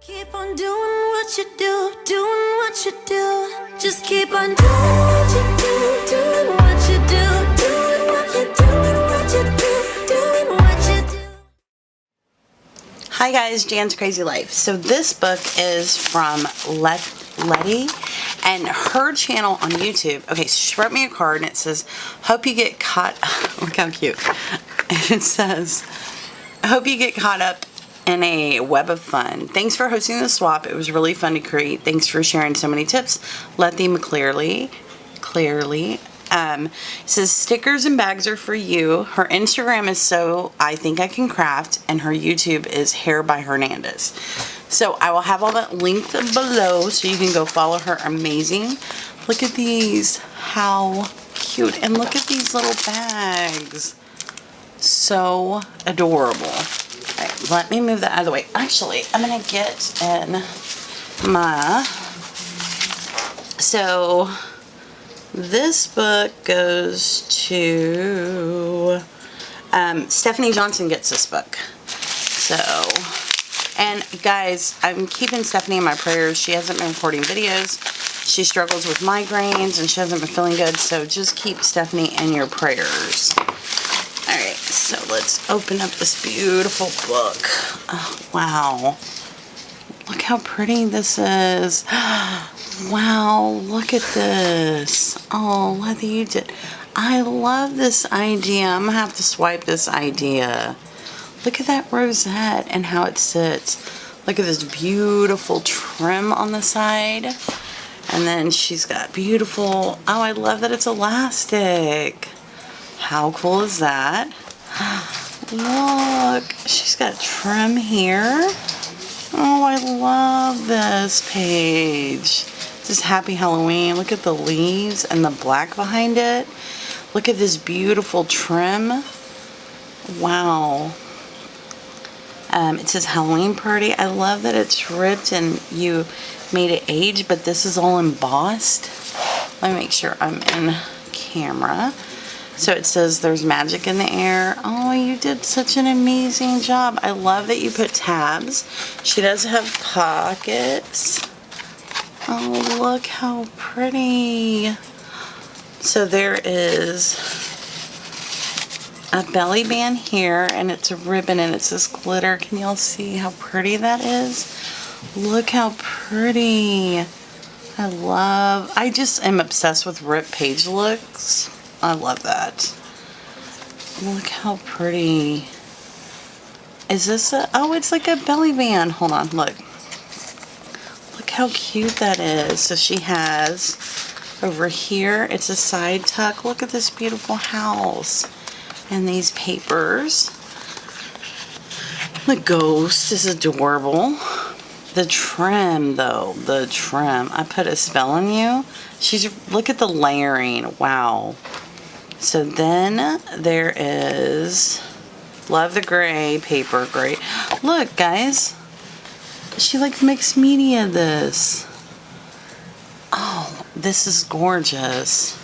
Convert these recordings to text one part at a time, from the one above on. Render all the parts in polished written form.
Keep on doing what you do, doing what you do. Just keep on doing what you do, doing what you do, doing what you do, doing what you do, doing what you do. Hi guys, JanscrazyLife. So this book is from Letty and her channel on YouTube. Okay, so she wrote me a card and it says, hope you get caught, look how cute. It says, hope you get caught up in a web of fun. Thanks for hosting the swap. It was really fun to create. Thanks for sharing so many tips. Letty clearly. It says stickers and bags are for you. Her Instagram is So I Think I Can Craft, and her YouTube is HairByHernadez. So I will have all that linked below so you can go follow her. Amazing. Look at these. How cute. And look at these little bags. So adorable. Alright, let me move that out of the way. Actually, I'm going to get in my... So, this book goes to... Stephanie Johnson gets this book. So, and guys, I'm keeping Stephanie in my prayers. She hasn't been recording videos. She struggles with migraines and she hasn't been feeling good. So, just keep Stephanie in your prayers. Alright, so let's open up this beautiful book. Oh, wow. Look how pretty this is. Wow, look at this. Oh, Letty, you did. I love this idea. I'm going to have to swipe this idea. Look at that rosette and how it sits. Look at this beautiful trim on the side. And then she's got beautiful... Oh, I love that it's elastic. How cool is that? Look, she's got trim here. Oh, I love this page. This is Happy Halloween. Look at the leaves and the black behind it. Look at this beautiful trim. Wow. It says Halloween Party. I love that it's ripped and you made it age, but this is all embossed. Let me make sure I'm in camera. So it says there's magic in the air. Oh, you did such an amazing job. I love that you put tabs. She does have pockets. Oh, look how pretty. So there is a belly band here and it's a ribbon and it's this glitter. Can y'all see how pretty that is? Look how pretty. I just am obsessed with ripped page looks. I love that. Look how pretty. Is this a... Oh, it's like a belly band. Hold on, look. Look how cute that is. So she has over here, it's a side tuck. Look at this beautiful house. And these papers. The ghost is adorable. The trim, though. The trim. I put a spell on you. Look at the layering. Wow. So then there is Love the Gray paper. Great. Look, guys. She like mixed media this. Oh, this is gorgeous.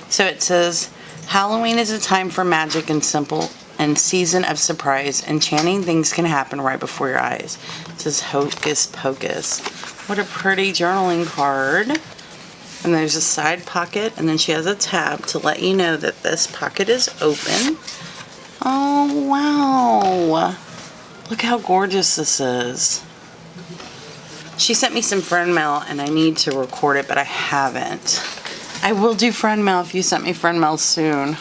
So it says, Halloween is a time for magic and simple and season of surprise. Enchanting things can happen right before your eyes. It says Hocus Pocus. What a pretty journaling card. And there's a side pocket, and then she has a tab to let you know that this pocket is open. Oh, wow. Look how gorgeous this is. She sent me some friend mail, and I need to record it, but I haven't. I will do friend mail if you sent me friend mail soon.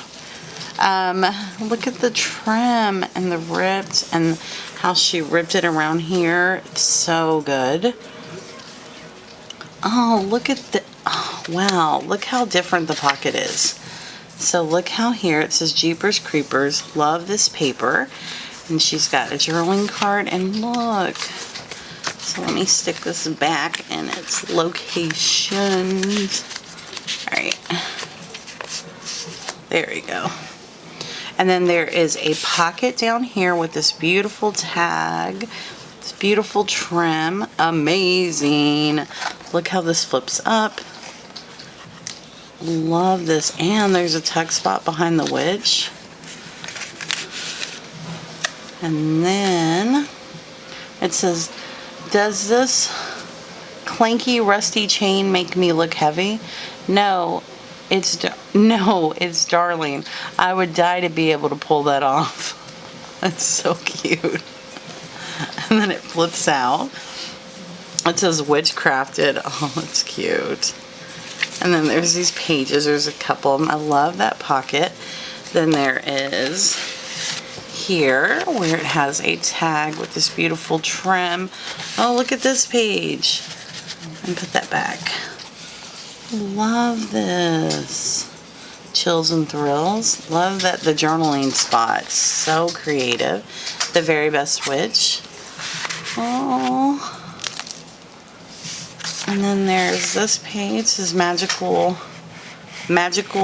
Look at the trim and the ripped, and how she ripped it around here. It's so good. Oh, look at the... Oh, wow, look how different the pocket is. So look how here it says Jeepers Creepers, love this paper. And she's got a journaling card, and look. So let me stick this back in its locations. Alright. There we go. And then there is a pocket down here with this beautiful tag. This beautiful trim. Amazing. Look how this flips up. Love this. And there's a tuck spot behind the witch. And then it says Does this clanky, rusty chain make me look heavy? No, it's darling. I would die to be able to pull that off. That's so cute. And then it flips out. It says witchcrafted. Oh, it's cute. And then there's these pages. There's a couple of them. I love that pocket. Then there is here where it has a tag with this beautiful trim. Oh, look at this page. And put that back. Love this. Chills and thrills. Love that the journaling spot. So creative. The Very Best Witch. Oh. And then there's this page. This is magical magic.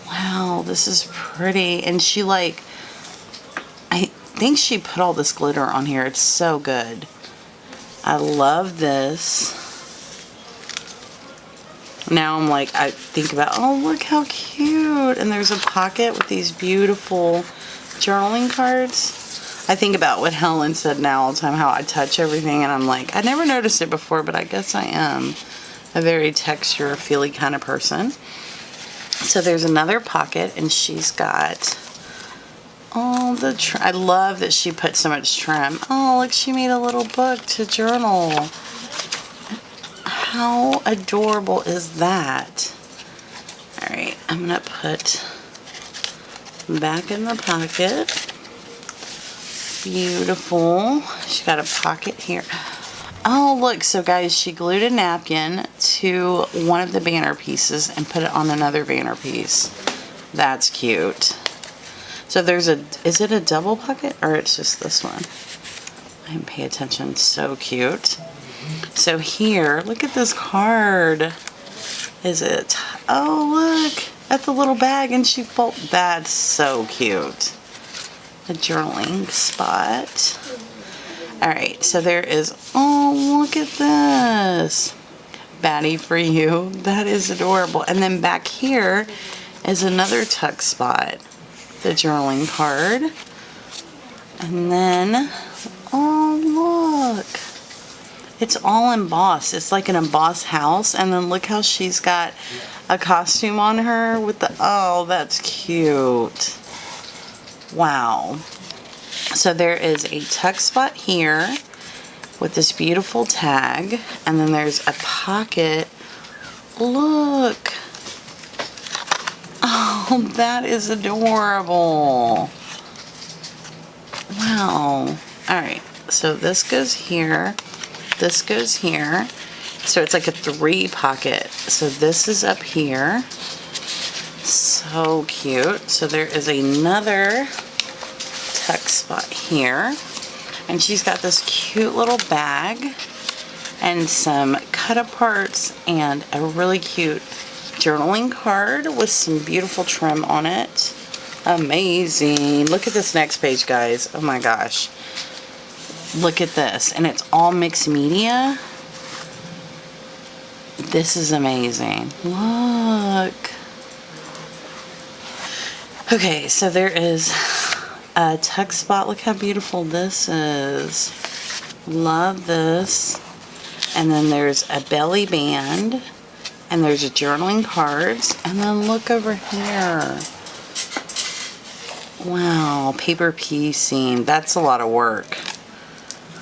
Wow, this is pretty. And she I think she put all this glitter on here. It's so good. I love this. Now I'm like, I think about, oh, look how cute. And there's a pocket with these beautiful journaling cards. I think about what Helen said now all the time, how I touch everything, and I'm like, I never noticed it before, but I guess I am a very texture feely kind of person. So there's another pocket, and she's got all the trim. I love that she put so much trim. Oh, look, she made a little book to journal. How adorable is that? All right, I'm gonna put back in the pocket. Beautiful. She got a pocket here. Oh, look. So, guys, she glued a napkin to one of the banner pieces and put it on another banner piece. That's cute. So, there's a... Is it a double pocket or it's just this one? I didn't pay attention. So cute. So, here, look at this card. Is it... Oh, look at the little bag and she folded... That's so cute. A journaling spot. Alright, so there is, oh, look at this. Baddie for you. That is adorable. And then back here is another tuck spot. The journaling card. And then, oh, look. It's all embossed. It's like an embossed house. And then look how she's got a costume on her with the, oh, that's cute. Wow. So there is a tuck spot here with this beautiful tag, and then there's a pocket. Look. Oh, that is adorable. Wow. Alright, so this goes here. This goes here. So it's like a 3 pocket. So this is up here. So cute. So there is another tuck spot here. And she's got this cute little bag and some cut aparts and a really cute journaling card with some beautiful trim on it. Amazing. Look at this next page, guys. Oh my gosh. Look at this. And it's all mixed media. This is amazing. Look. Okay, so there is a tuck spot. Look how beautiful this is. Love this. And then there's a belly band. And there's a journaling cards. And then look over here. Wow, paper piecing. That's a lot of work.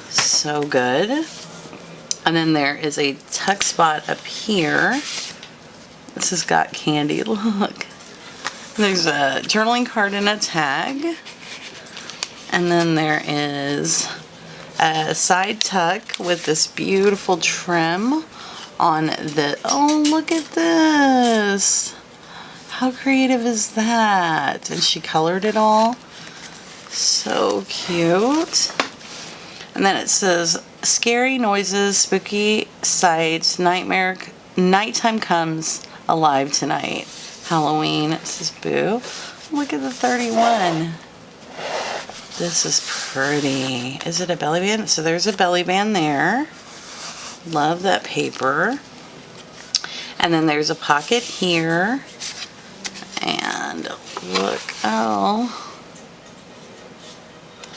So good. And then there is a tuck spot up here. This has got candy. Look. There's a journaling card and a tag. And then there is a side tuck with this beautiful trim on the... Oh, look at this. How creative is that? And she colored it all. So cute. And then it says, scary noises, spooky sights, nighttime comes alive tonight. Halloween. It says boo. Look at the 31. This is pretty. Is it a belly band? So there's a belly band there. Love that paper. And then there's a pocket here. And look, oh.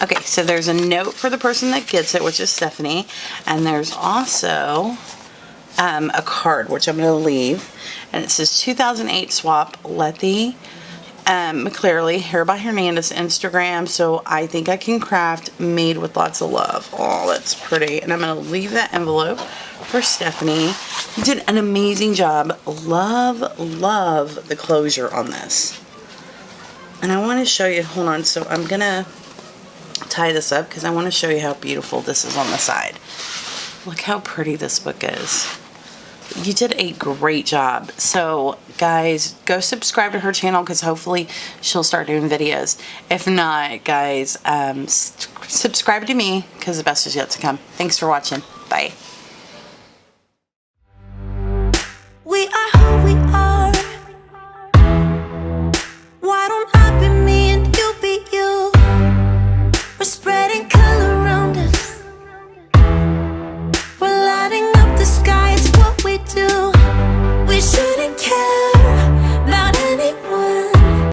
Okay, so there's a note for the person that gets it, which is Stephanie, and there's also a card, which I'm going to leave, and it says 2008 swap, Letty McClearly, Hair by Hernandez Instagram. So I think I can craft, made with lots of love. Oh, that's pretty. And I'm going to leave that envelope for Stephanie. You did an amazing job. Love, love the closure on this. And I want to show you, hold on, so I'm going to tie this up because I want to show you how beautiful this is on the side. Look how pretty this book is. You did a great job. So guys, go subscribe to her channel because hopefully she'll start doing videos. If not, guys, subscribe to me because the best is yet to come. Thanks for watching. Bye.